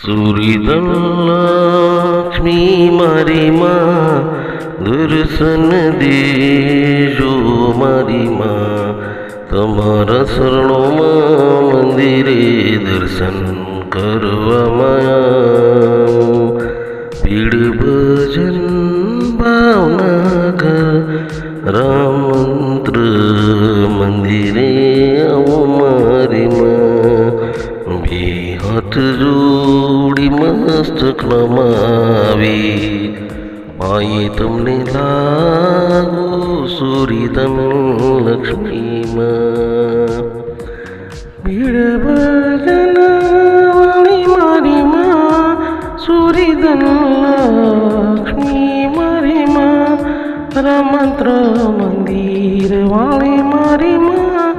સુરીધન લક્ષ્મી મારી માં, દર્શન દેજો મારી માં. તમારા શરણોમાં મંદિરે દર્શન કરવામાં પીડ ભજન ભાવનગર રામ મંત્ર મંદિરે આવો મારી માં. બે હાથ જોડી મસ્તક નમાવી માએ તમને લાગો સુરીધન લક્ષ્મી માં. ભીડ ભજન વાળી મારી માં, સુરીધન લક્ષ્મી મારી માં. રામમંત્ર મંદિર વાળી મારી માં,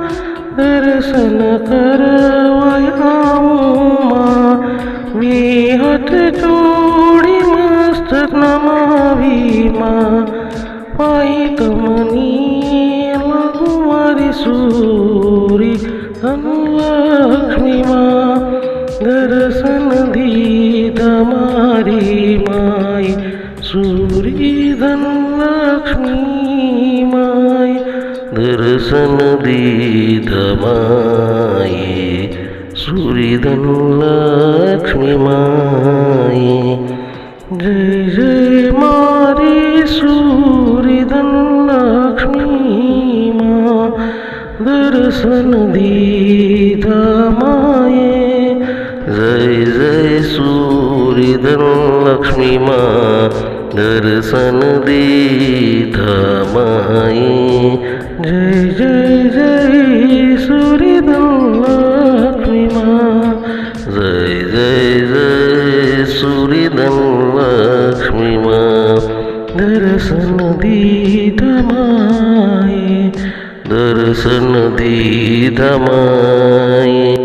દર્શન કરવાયા માં. વિહત જોડી મસ્તક નમાવી માં, પાઈ તમની લાગુ મારી સુરી ધન લક્ષ્મી માં. દર્શન દીધા મારી માય, સુરી ધન લક્ષ્મી માય. દર્શન દીધા માએ, સુરી ધન લક્ષ્મી માએ. જય જય મારી સુરી ધન લક્ષ્મી માં. દર્શન દીધા માએ. જય જય સુરી ધન લક્ષ્મી માં. દર્શન દીધા માએ. જય જય જય સુરી ધન લક્ષ્મી માં. જય જય જય સુરી ધન લક્ષ્મી માં. દર્શન દીધા માએ. દર્શન દીધા માએ.